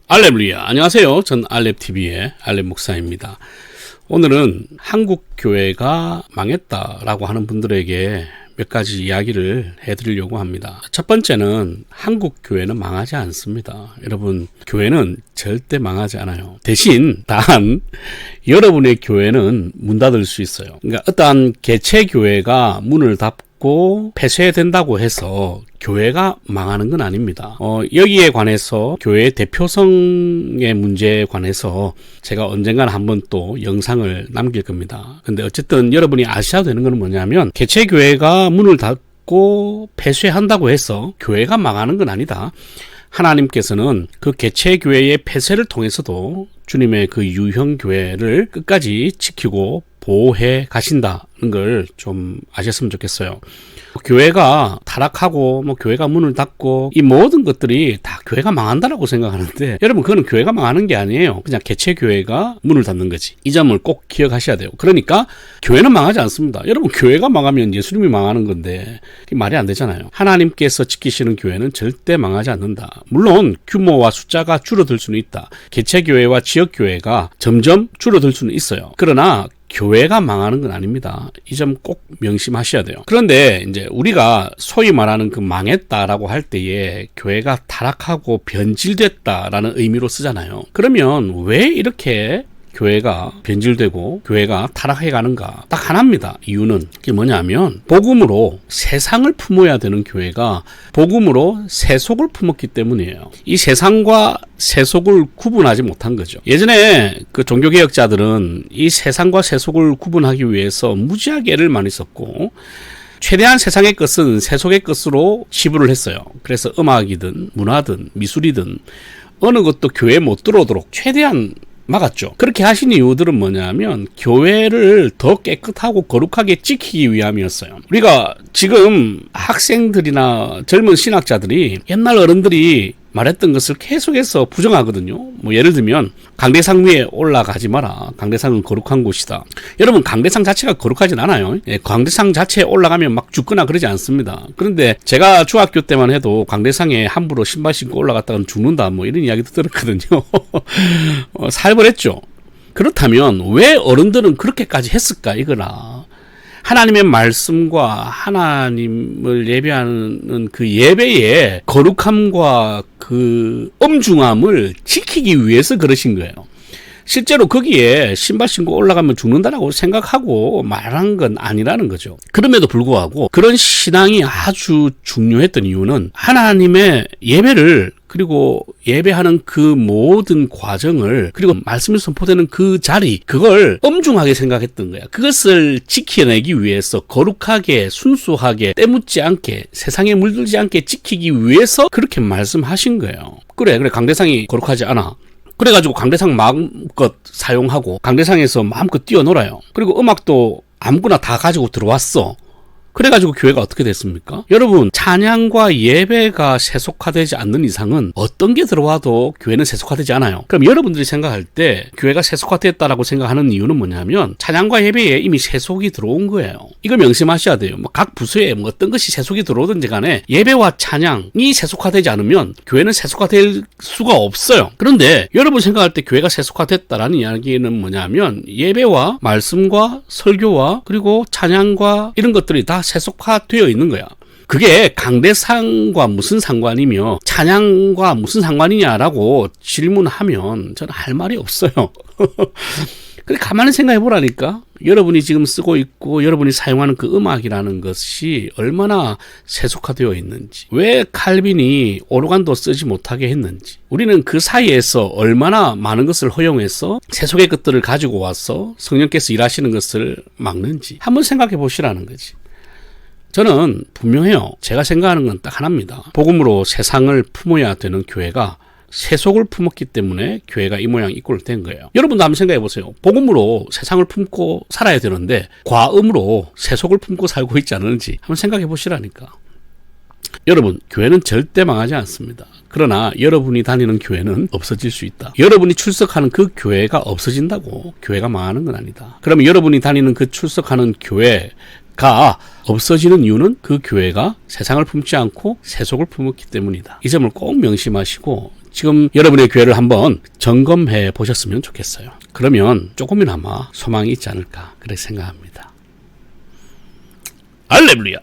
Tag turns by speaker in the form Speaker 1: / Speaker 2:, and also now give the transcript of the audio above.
Speaker 1: 알렙루야. 안녕하세요. 전 알렙TV의 알렙 목사입니다. 오늘은 한국 교회가 망했다라고 하는 분들에게 몇 가지 이야기를 해드리려고 합니다. 첫 번째는 한국 교회는 망하지 않습니다. 여러분, 교회는 절대 망하지 않아요. 대신 단 여러분의 교회는 문 닫을 수 있어요. 그러니까 어떠한 개체 교회가 문을 닫고 폐쇄된다고 해서 교회가 망하는 건 아닙니다. 여기에 관해서 교회의 대표성의 문제에 관해서 제가 언젠가는 한번 또 영상을 남길 겁니다. 근데 어쨌든 여러분이 아셔야 되는 건 뭐냐면 개체 교회가 문을 닫고 폐쇄한다고 해서 교회가 망하는 건 아니다. 하나님께서는 그 개체 교회의 폐쇄를 통해서도 주님의 그 유형 교회를 끝까지 지키고 보호해 가신다는 걸 좀 아셨으면 좋겠어요. 교회가 타락하고 교회가 문을 닫고 이 모든 것들이 다 교회가 망한다라고 생각하는데, 여러분, 그거는 교회가 망하는 게 아니에요. 그냥 개체 교회가 문을 닫는 거지. 이 점을 꼭 기억하셔야 돼요. 그러니까 교회는 망하지 않습니다. 여러분, 교회가 망하면 예수님이 망하는 건데 말이 안 되잖아요. 하나님께서 지키시는 교회는 절대 망하지 않는다. 물론 규모와 숫자가 줄어들 수는 있다. 개체 교회와 지역 교회가 점점 줄어들 수는 있어요. 그러나 교회가 망하는 건 아닙니다. 이 점 꼭 명심하셔야 돼요. 그런데 이제 우리가 소위 말하는 그 망했다라고 할 때에 교회가 타락하고 변질됐다라는 의미로 쓰잖아요. 그러면 왜 이렇게 교회가 변질되고 교회가 타락해 가는가? 딱 하나입니다. 이유는 그게 뭐냐면 복음으로 세상을 품어야 되는 교회가 복음으로 세속을 품었기 때문이에요. 이 세상과 세속을 구분하지 못한 거죠. 예전에 그 종교개혁자들은 이 세상과 세속을 구분하기 위해서 무지하게 애를 많이 썼고, 최대한 세상의 것은 세속의 것으로 치부를 했어요. 그래서 음악이든 문화든 미술이든 어느 것도 교회에 못 들어오도록 최대한 막았죠. 그렇게 하신 이유들은 뭐냐면 교회를 더 깨끗하고 거룩하게 지키기 위함이었어요. 우리가 지금 학생들이나 젊은 신학자들이 옛날 어른들이 말했던 것을 계속해서 부정하거든요. 예를 들면 강대상 위에 올라가지 마라. 강대상은 거룩한 곳이다. 여러분, 강대상 자체가 거룩하진 않아요. 강대상 자체에 올라가면 막 죽거나 그러지 않습니다. 그런데 제가 중학교 때만 해도 강대상에 함부로 신발 신고 올라갔다가는 죽는다 이런 이야기도 들었거든요. 살벌했죠. 그렇다면 왜 어른들은 그렇게까지 했을까 이거라. 하나님의 말씀과 하나님을 예배하는 그 예배의 거룩함과 그 엄중함을 지키기 위해서 그러신 거예요. 실제로 거기에 신발 신고 올라가면 죽는다라고 생각하고 말한 건 아니라는 거죠. 그럼에도 불구하고 그런 신앙이 아주 중요했던 이유는 하나님의 예배를, 그리고 예배하는 그 모든 과정을, 그리고 말씀이 선포되는 그 자리, 그걸 엄중하게 생각했던 거야. 그것을 지켜내기 위해서 거룩하게, 순수하게, 때묻지 않게, 세상에 물들지 않게 지키기 위해서 그렇게 말씀하신 거예요. 그래 강대상이 거룩하지 않아. 그래가지고 강대상 마음껏 사용하고 강대상에서 마음껏 뛰어놀아요. 그리고 음악도 아무거나 다 가지고 들어왔어. 그래가지고 교회가 어떻게 됐습니까? 여러분, 찬양과 예배가 세속화되지 않는 이상은 어떤 게 들어와도 교회는 세속화되지 않아요. 그럼 여러분들이 생각할 때 교회가 세속화됐다라고 생각하는 이유는 뭐냐면 찬양과 예배에 이미 세속이 들어온 거예요. 이걸 명심하셔야 돼요. 각 부서에 어떤 것이 세속이 들어오든지 간에 예배와 찬양이 세속화되지 않으면 교회는 세속화될 수가 없어요. 그런데 여러분 생각할 때 교회가 세속화됐다라는 이야기는 뭐냐면 예배와 말씀과 설교와 그리고 찬양과 이런 것들이 다 세속화되어 있는 거야. 그게 강대상과 무슨 상관이며 찬양과 무슨 상관이냐라고 질문하면 저는 할 말이 없어요. 근데 가만히 생각해 보라니까. 여러분이 지금 쓰고 있고 여러분이 사용하는 그 음악이라는 것이 얼마나 세속화되어 있는지, 왜 칼빈이 오르간도 쓰지 못하게 했는지, 우리는 그 사이에서 얼마나 많은 것을 허용해서 세속의 것들을 가지고 와서 성령께서 일하시는 것을 막는지 한번 생각해 보시라는 거지. 저는 분명해요. 제가 생각하는 건 딱 하나입니다. 복음으로 세상을 품어야 되는 교회가 세속을 품었기 때문에 교회가 이 모양 이 꼴 된 거예요. 여러분도 한번 생각해 보세요. 복음으로 세상을 품고 살아야 되는데 과음으로 세속을 품고 살고 있지 않은지 한번 생각해 보시라니까. 여러분, 교회는 절대 망하지 않습니다. 그러나 여러분이 다니는 교회는 없어질 수 있다. 여러분이 출석하는 그 교회가 없어진다고 교회가 망하는 건 아니다. 그러면 여러분이 다니는 그 출석하는 교회가 없어지는 이유는 그 교회가 세상을 품지 않고 세속을 품었기 때문이다. 이 점을 꼭 명심하시고 지금 여러분의 교회를 한번 점검해 보셨으면 좋겠어요. 그러면 조금이나마 소망이 있지 않을까 그렇게 생각합니다. 할렐루야.